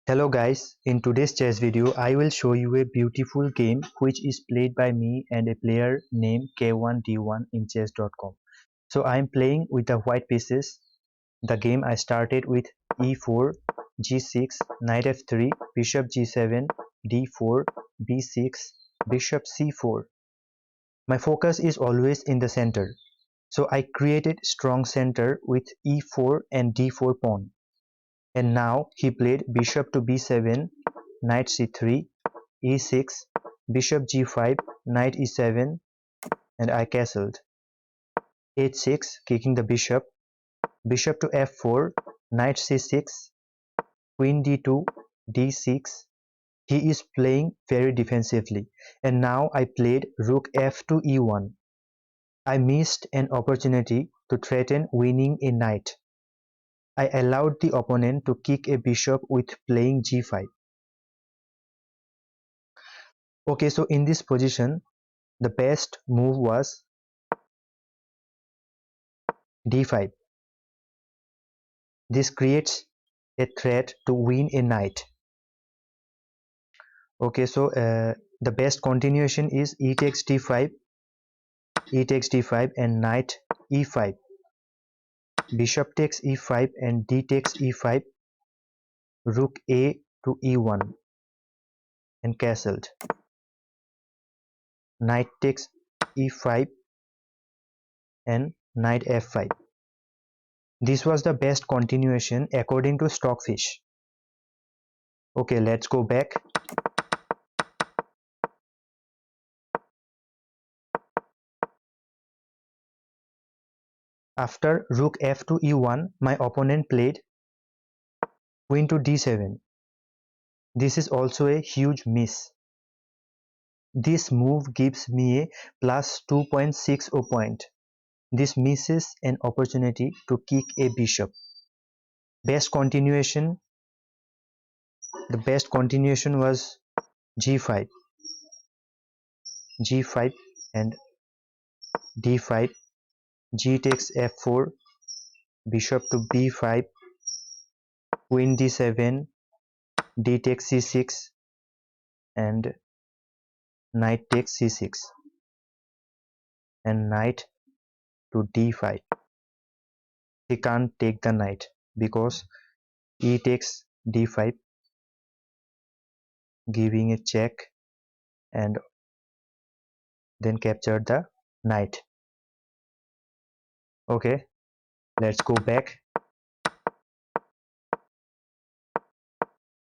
Hello guys, in today's chess video I will show you a beautiful game which is played by me and a player named K1D1 in chess.com. So I am playing with the white pieces. The game I started with e4, g6, knight f3, bishop g7, d4, b6, bishop c4. My focus is always in the center. So I created strong center with e4 and d4 pawn. And now he played bishop to b7, knight c3, e6, bishop g5, knight e7, and I castled. h6, kicking the bishop, bishop to f4, knight c6, queen d2, d6. He is playing very defensively. And now I played rook f to e1. I missed an opportunity to threaten winning a knight. I allowed the opponent to kick a bishop with playing g5. Okay, so in this position, the best move was d5. This creates a threat to win a knight. Okay, so the best continuation is e takes d5, and knight e5. Bishop takes e5 and d takes e5, rook a to e1 and castled. Knight takes e5 and knight f5. This was the best continuation according to Stockfish. Okay, let's go back. After rook f to e1, my opponent played queen to d7. This is also a huge miss. This move gives me a plus 2.60 point. This misses an opportunity to kick a bishop. The best continuation was g5, and d5, g takes f4, bishop to b5, queen d7, d takes c6, and knight takes c6, and knight to d5. He can't take the knight because e takes d5, giving a check, and then capture the knight. Okay, let's go back.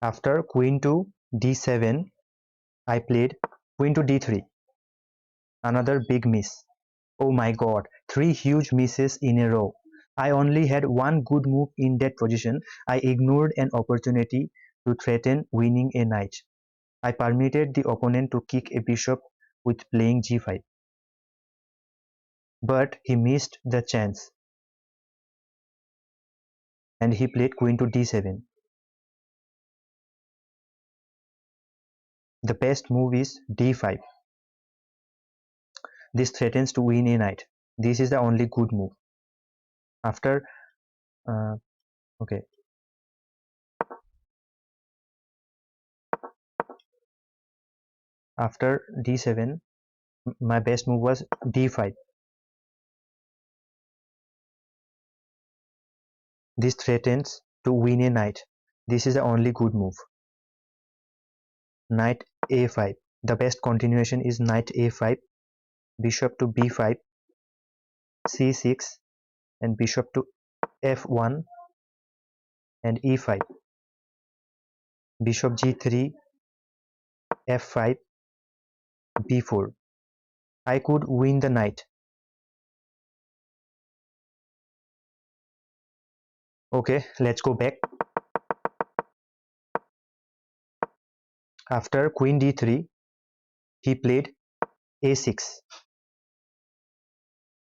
After queen to d7, I played queen to d3. Another big miss. Oh my god, 3 huge misses in a row. I only had one good move in that position. I ignored an opportunity to threaten winning a knight. I permitted the opponent to kick a bishop with playing g5. But he missed the chance and he played queen to d7. The best move is d5. This threatens to win a knight. This is the only good move. After okay, after d7, my best move was d5. This threatens to win a knight. This is the only good move. Knight a5. The best continuation is knight a5, bishop to b5, c6, and bishop to f1 and e5. Bishop g3, f5, b4. I could win the knight. Okay, let's go back. After queen d3, he played a6.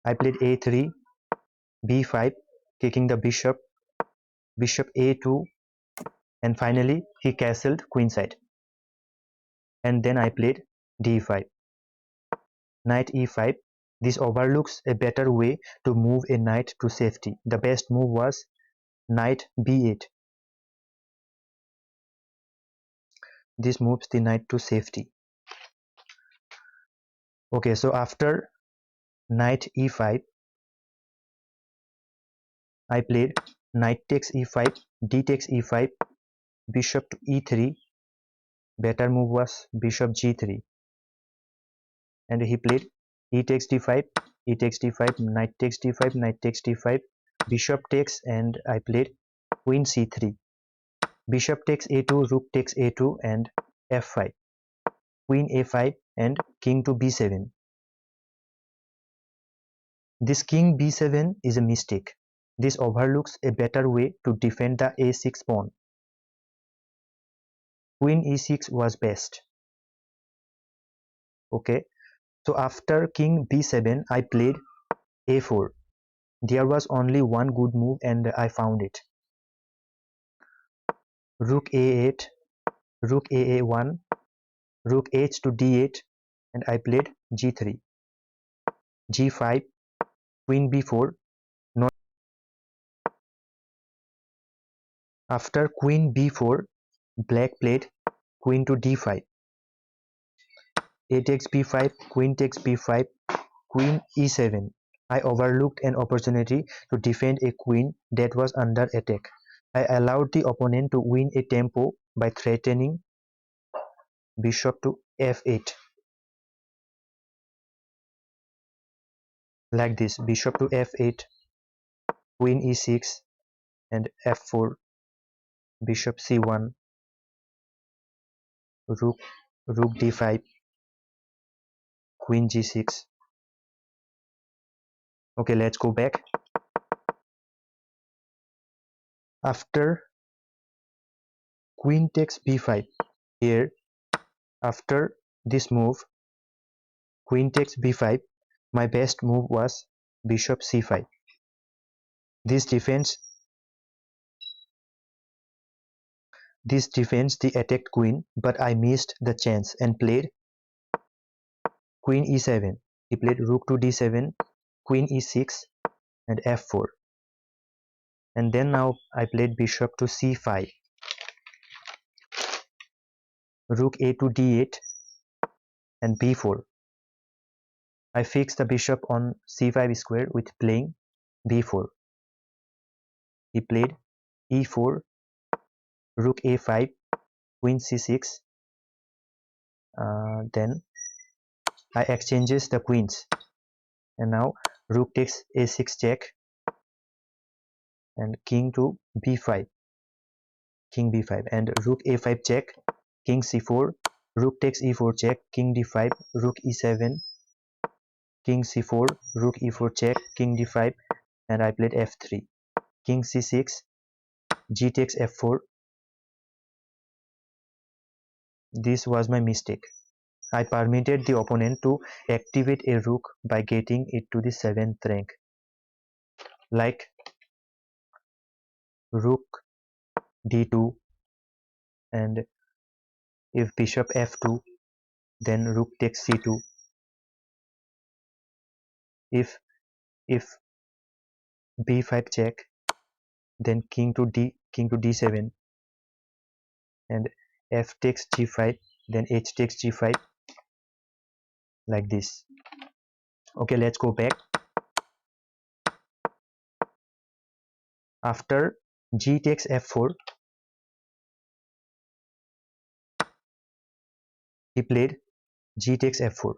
I played a3, b5, kicking the bishop, bishop a2, and finally he castled queenside. And then I played d5, knight e5. This overlooks a better way to move a knight to safety. The best move was knight b8. this moves the knight to safety. Okay, so after knight e5, I played knight takes e5, d takes e5, bishop to e3. Better move was bishop g3, and he played e takes d5, e takes d5, knight takes d5, knight takes d5, bishop takes, and I played queen c3. Bishop takes a2, rook takes a2, and f5, queen a5, and king to b7. This king b7 is a mistake. This overlooks a better way to defend the a6 pawn. Queen e6 was best. Okay, so after king b7, I played a4. There was only one good move and I found it. Rook a8, rook aa1, rook h to d8, and I played g3, g5, queen b4. Not after queen b4, black played queen to d5, a takes b5, queen takes b5, queen e7. I overlooked an opportunity to defend a queen that was under attack. I allowed the opponent to win a tempo by threatening bishop to f8. Like this, bishop to f8, queen e6, and f4, bishop c1, rook d5, queen g6. Okay, let's go back. After queen takes b5, here, after this move, queen takes b5, my best move was bishop c5. This defends the attacked queen, but I missed the chance and played queen e7. He played rook to d7, queen e6, and f4. And then now I played bishop to c5, rook a to d8, and b4. I fixed the bishop on c5 square with playing b4. He played e4, rook a5, queen c6. Then I exchanges the queens, and now rook takes a6 check, and king to b5, king b5, and rook a5 check, king c4, rook takes e4 check, king d5, rook e7, king c4, rook e4 check, king d5, and I played f3, king c6, g takes f4. This was my mistake. I permitted the opponent to activate a rook by getting it to the 7th rank, like rook d2, and if bishop f2, then rook takes c2. If b5 check, then king to d7, and f takes g5, then h takes g5, like this. Okay, let's go back. After g takes f4, he played g takes f4,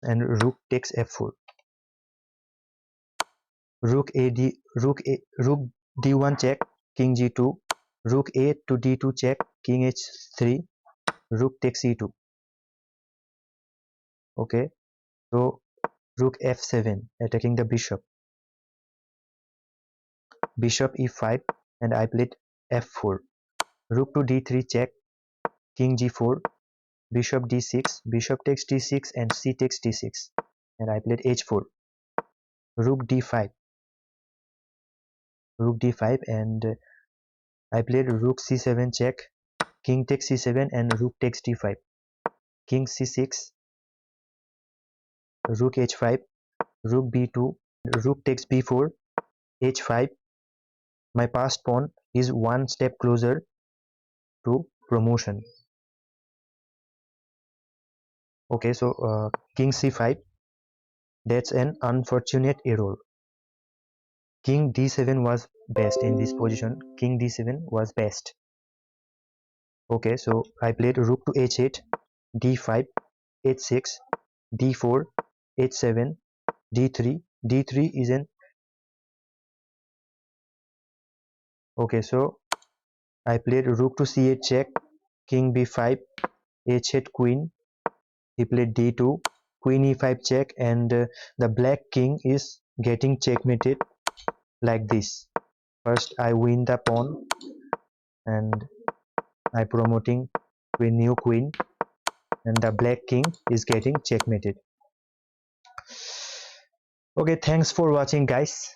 and rook takes f4, rook d1 check, king g2, rook a to d2 check, king h3, rook takes e2. Okay, so rook f7, attacking the bishop, bishop e5, and I played f4, rook to d3 check, king g4, bishop d6, bishop takes d6, and c takes d6, and I played h4, rook d5, and I played rook c7 check, king takes c7, and rook takes d5, king c6, rook h5, rook b2, rook takes b4, h5. My passed pawn is one step closer to promotion. Okay, so king c5, that's an unfortunate error. King d7 was best in this position. King d7 was best. Okay, so I played rook to h8, d5, h6, d4, h7, d3. d3 is an okay. So I played rook to c8 check, king b5, h8 queen. He played d2, queen e5 check, and the black king is getting checkmated like this. First I win the pawn and I promoting queen, new queen, and the black king is getting checkmated. Okay, thanks for watching guys.